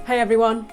Hey everyone,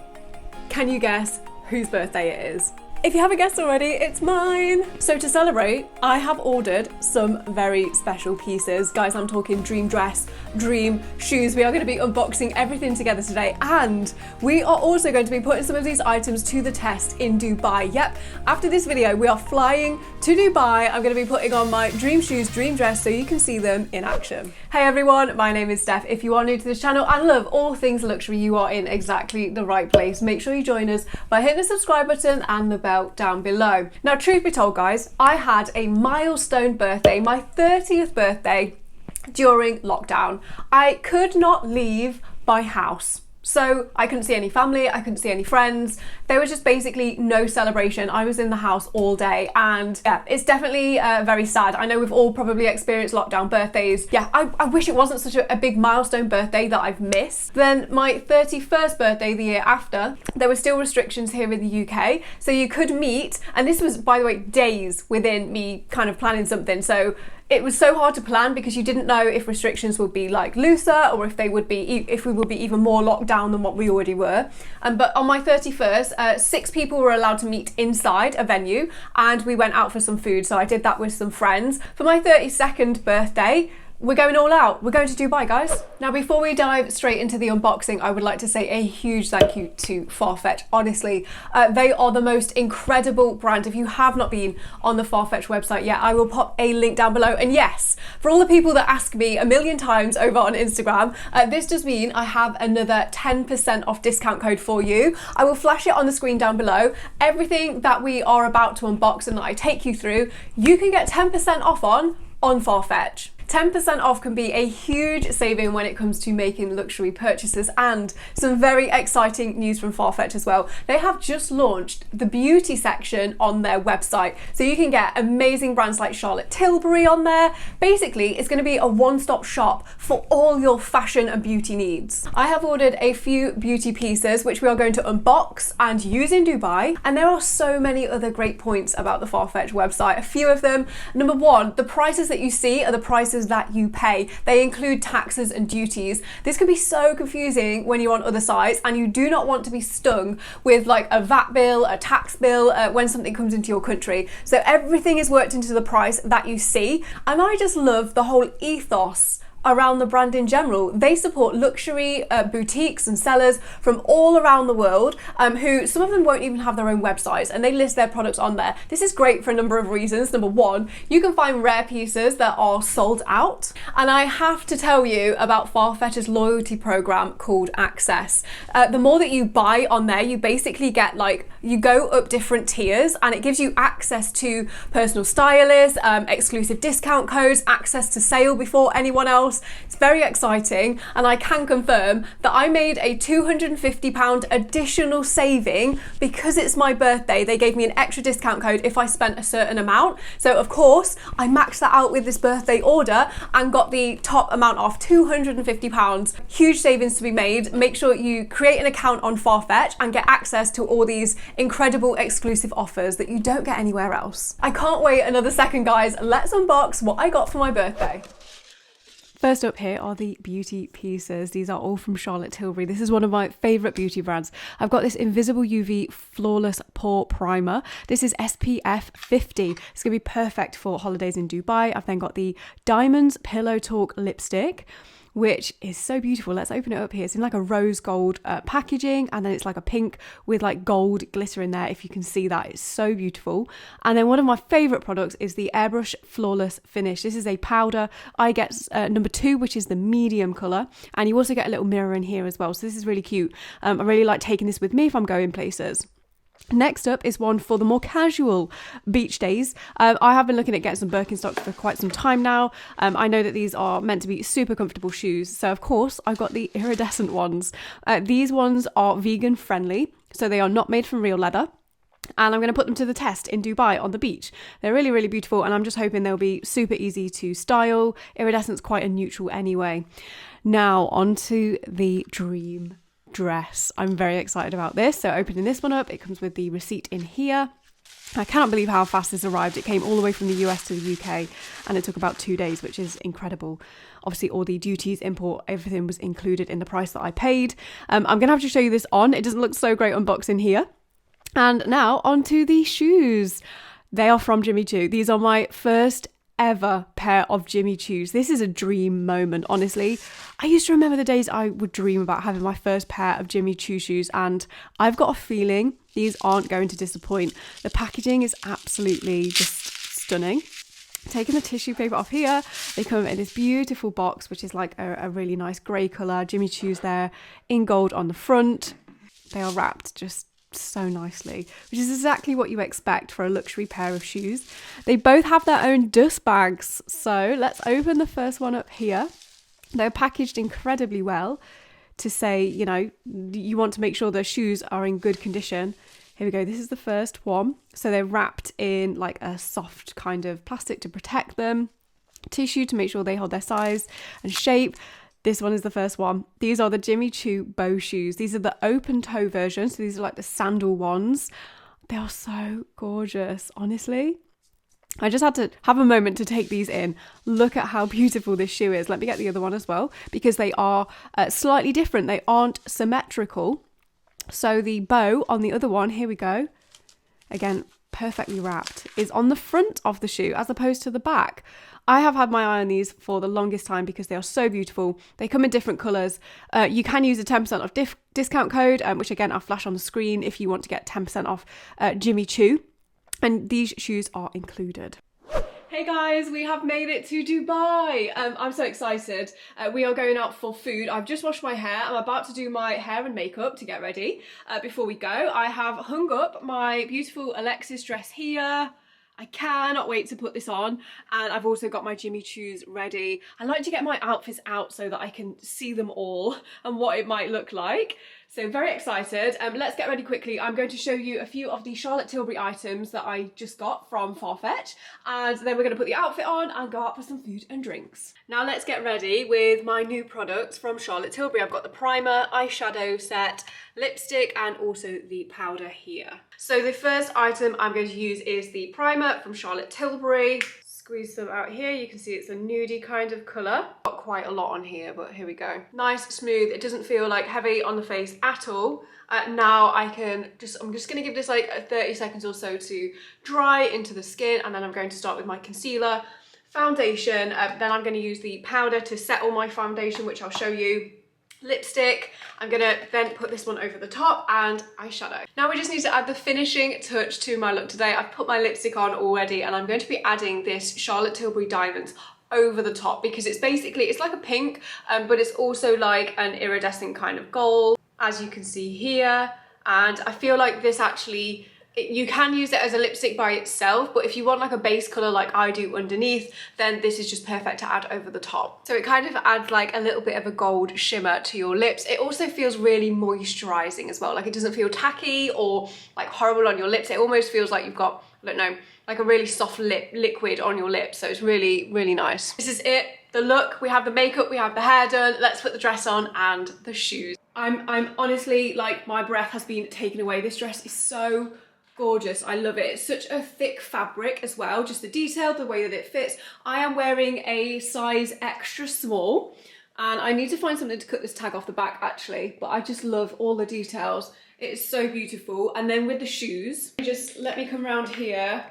can you guess whose birthday it is? If you haven't guessed already, it's mine! So to celebrate, I have ordered some very special pieces. Guys, I'm talking dream dress, dream shoes. We are going to be unboxing everything together today, and we are also going to be putting some of these items to the test in Dubai. Yep, after this video, we are flying to Dubai. I'm going to be putting on my dream shoes, dream dress, so you can see them in action. Hey everyone, my name is Steph. If you are new to this channel and love all things luxury, you are in exactly the right place. Make sure you join us by hitting the subscribe button and the bell down below. Now, truth be told, guys, I had a milestone birthday, my 30th birthday during lockdown. I could not leave my house. So I couldn't see any family, I couldn't see any friends. There was just basically no celebration. I was in the house all day, and yeah, it's definitely very sad. I know we've all probably experienced lockdown birthdays. Yeah, I wish it wasn't such a big milestone birthday that I've missed. Then my 31st birthday the year after, there were still restrictions here in the UK. So you could meet, and this was, by the way, days within me kind of planning something. So it was so hard to plan because you didn't know if restrictions would be like looser or if we would be even more locked down than what we already were. But on my 31st, 6 people were allowed to meet inside a venue, and we went out for some food. So I did that with some friends. For my 32nd birthday, we're going all out. We're going to Dubai, guys. Now, before we dive straight into the unboxing, I would like to say a huge thank you to Farfetch. Honestly, they are the most incredible brand. If you have not been on the Farfetch website yet, I will pop a link down below. And yes, for all the people that ask me a million times over on Instagram, this does mean I have another 10% off discount code for you. I will flash it on the screen down below. Everything that we are about to unbox and that I take you through, you can get 10% off on Farfetch. 10% off can be a huge saving when it comes to making luxury purchases, and some very exciting news from Farfetch as well. They have just launched the beauty section on their website, so you can get amazing brands like Charlotte Tilbury on there. Basically, it's going to be a one-stop shop for all your fashion and beauty needs. I have ordered a few beauty pieces which we are going to unbox and use in Dubai, and there are so many other great points about the Farfetch website. A few of them: number one, the prices that you see are the prices that you pay. They include taxes and duties. This can be so confusing when you're on other sites and you do not want to be stung with like a VAT bill, a tax bill when something comes into your country. So everything is worked into the price that you see, and I just love the whole ethos around the brand in general. They support luxury boutiques and sellers from all around the world, who some of them won't even have their own websites, and they list their products on there. This is great for a number of reasons. Number one, you can find rare pieces that are sold out, and I have to tell you about Farfetch's loyalty program called Access. The more that you buy on there, you basically get you go up different tiers, and it gives you access to personal stylists, exclusive discount codes, access to sale before anyone else. It's very exciting, and I can confirm that I made a £250 additional saving because it's my birthday. They gave me an extra discount code if I spent a certain amount. So of course I maxed that out with this birthday order and got the top amount off, £250. Huge savings to be made. Make sure you create an account on Farfetch and get access to all these incredible exclusive offers that you don't get anywhere else. I can't wait another second, guys. Let's unbox what I got for my birthday. First up here are the beauty pieces. These are all from Charlotte Tilbury. This is one of my favourite beauty brands. I've got this Invisible UV Flawless Pore Primer. This is SPF 50. It's going to be perfect for holidays in Dubai. I've then got the Diamonds Pillow Talk Lipstick, which is so beautiful. Let's open it up here. It's in like a rose gold packaging, and then it's like a pink with like gold glitter in there. If you can see that, it's so beautiful. And then one of my favorite products is the Airbrush Flawless Finish. This is a powder. I get number 2, which is the medium color, and you also get a little mirror in here as well. So this is really cute. I really like taking this with me if I'm going places. Next up is one for the more casual beach days. I have been looking at getting some Birkenstocks for quite some time now. I know that these are meant to be super comfortable shoes. So of course I've got the iridescent ones. These ones are vegan friendly, so they are not made from real leather. And I'm going to put them to the test in Dubai on the beach. They're really, really beautiful, and I'm just hoping they'll be super easy to style. Iridescent's quite a neutral anyway. Now onto the dream dress. I'm very excited about this. So opening this one up, it comes with the receipt in here. I cannot believe how fast this arrived. It came all the way from the US to the UK and it took about 2 days, which is incredible. Obviously, all the duties, import, everything was included in the price that I paid. I'm going to have to show you this on. It doesn't look so great unboxing here. And now onto the shoes. They are from Jimmy Choo. These are my first ever pair of Jimmy Choos. This is a dream moment, honestly. I used to remember the days I would dream about having my first pair of Jimmy Choo shoes, and I've got a feeling these aren't going to disappoint. The packaging is absolutely just stunning. Taking the tissue paper off here, they come in this beautiful box, which is like a really nice grey colour. Jimmy Choo's there in gold on the front. They are wrapped just so nicely, which is exactly what you expect for a luxury pair of shoes. They both have their own dust bags, so let's open the first one up here. They're packaged incredibly well to say, you know, you want to make sure the shoes are in good condition. Here we go, this is the first one. So they're wrapped in like a soft kind of plastic to protect them, tissue to make sure they hold their size and shape. This one is the first one. These are the Jimmy Choo bow shoes. These are the open toe version. So these are like the sandal ones. They are so gorgeous, honestly. I just had to have a moment to take these in. Look at how beautiful this shoe is. Let me get the other one as well, because they are slightly different. They aren't symmetrical. So the bow on the other one, here we go. Again, perfectly wrapped, is on the front of the shoe as opposed to the back. I have had my eye on these for the longest time because they are so beautiful. They come in different colours. You can use a 10% off discount code, which again I'll flash on the screen if you want to get 10% off Jimmy Choo. And these shoes are included. Hey guys, we have made it to Dubai. I'm so excited. We are going out for food. I've just washed my hair. I'm about to do my hair and makeup to get ready. Before we go, I have hung up my beautiful Alexis dress here. I cannot wait to put this on, and I've also got my Jimmy Choos ready. I like to get my outfits out so that I can see them all and what it might look like. So very excited. Let's get ready quickly. I'm going to show you a few of the Charlotte Tilbury items that I just got from Farfetch, and then we're going to put the outfit on and go out for some food and drinks. Now let's get ready with my new products from Charlotte Tilbury. I've got the primer, eyeshadow set, lipstick, and also the powder here. So the first item I'm going to use is the primer from Charlotte Tilbury. Squeeze some out here. You can see it's a nudie kind of colour. Got quite a lot on here, but here we go. Nice, smooth. It doesn't feel like heavy on the face at all. Now I'm just going to give this like 30 seconds or so to dry into the skin, and then I'm going to start with my concealer, foundation, then I'm going to use the powder to set all my foundation, which I'll show you. Lipstick, I'm gonna then put this one over the top, and eyeshadow. Now we just need to add the finishing touch to my look today. I've put my lipstick on already, and I'm going to be adding this Charlotte Tilbury Diamonds over the top because it's basically, it's like a pink, but it's also like an iridescent kind of gold, as you can see here. And I feel like this actually, you can use it as a lipstick by itself, but if you want like a base colour like I do underneath, then this is just perfect to add over the top. So it kind of adds like a little bit of a gold shimmer to your lips. It also feels really moisturising as well. Like it doesn't feel tacky or like horrible on your lips. It almost feels like you've got, I don't know, like a really soft liquid on your lips. So it's really, really nice. This is it. The look, we have the makeup, we have the hair done. Let's put the dress on and the shoes. I'm honestly, like, my breath has been taken away. This dress is so gorgeous. I love it. It's such a thick fabric as well, just the detail, the way that it fits. I am wearing a size extra small, and I need to find something to cut this tag off the back actually, but I just love all the details. It's so beautiful. And then with the shoes, just let me come around here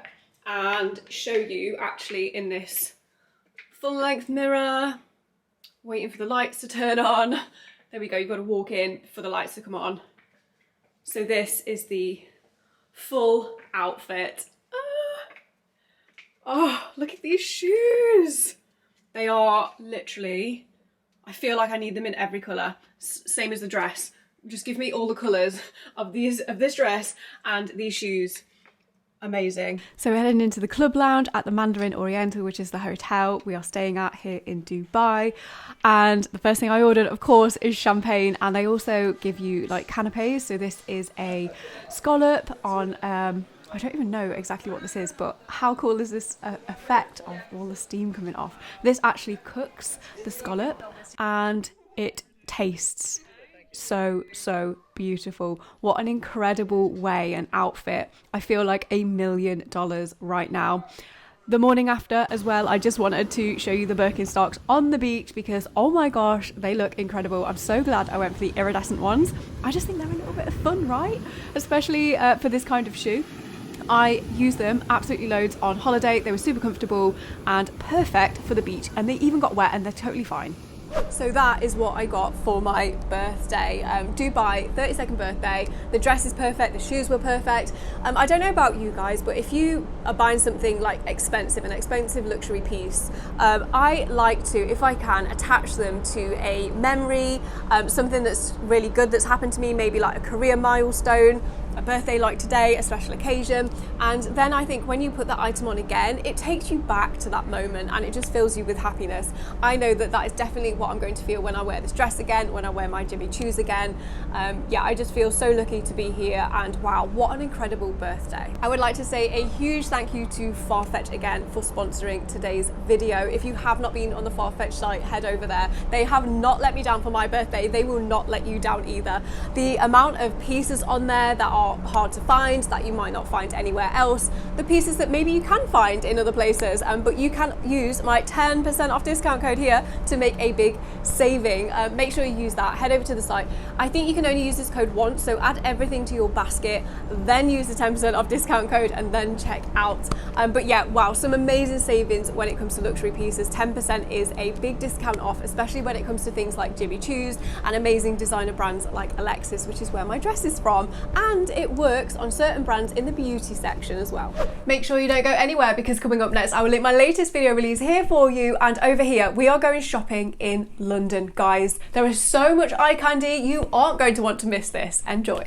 and show you actually in this full length mirror, waiting for the lights to turn on. There we go, you've got to walk in for the lights to come on. So this is the full outfit. Oh, look at these shoes. They are literally, I feel like I need them in every colour. Same as the dress. Just give me all the colours of this dress and these shoes. Amazing. So we're heading into the club lounge at the Mandarin Oriental, which is the hotel we are staying at here in Dubai. And the first thing I ordered, of course, is champagne. And they also give you like canapes. So this is a scallop on, I don't even know exactly what this is, but how cool is this effect of all the steam coming off? This actually cooks the scallop and it tastes so beautiful. What an incredible way and outfit. I feel like $1 million right now. The morning after as well, I just wanted to show you the Birkenstocks on the beach because, oh my gosh, they look incredible. I'm so glad I went for the iridescent ones. I just think they're a little bit of fun, right? Especially for this kind of shoe. I used them absolutely loads on holiday. They were super comfortable and perfect for the beach, and they even got wet and they're totally fine. So that is what I got for my birthday. Dubai, 32nd birthday. The dress is perfect, the shoes were perfect. I don't know about you guys, but if you are buying something like an expensive luxury piece, I like to, if I can, attach them to a memory, something that's really good that's happened to me, maybe like a career milestone, a birthday like today, a special occasion. And then I think when you put that item on again, it takes you back to that moment and it just fills you with happiness. I know that that is definitely what I'm going to feel when I wear this dress again, when I wear my Jimmy Choos again. Yeah, I just feel so lucky to be here, and wow, what an incredible birthday. I would like to say a huge thank you to Farfetch again for sponsoring today's video. If you have not been on the Farfetch site, head over there. They have not let me down for my birthday. They will not let you down either. The amount of pieces on there that are hard to find, that you might not find anywhere else, the pieces that maybe you can find in other places, but you can use my 10% off discount code here to make a big saving. Make sure you use that. Head over to the site. I think you can only use this code once, so add everything to your basket, then use the 10% off discount code, and then check out. But yeah, wow, some amazing savings when it comes to luxury pieces. 10% is a big discount off, especially when it comes to things like Jimmy Choos and amazing designer brands like Alexis, which is where my dress is from, and it works on certain brands in the beauty section as well. Make sure you don't go anywhere, because coming up next I will link my latest video release here for you, and over here we are going shopping in London, guys. There is so much eye candy, you aren't going to want to miss this. Enjoy.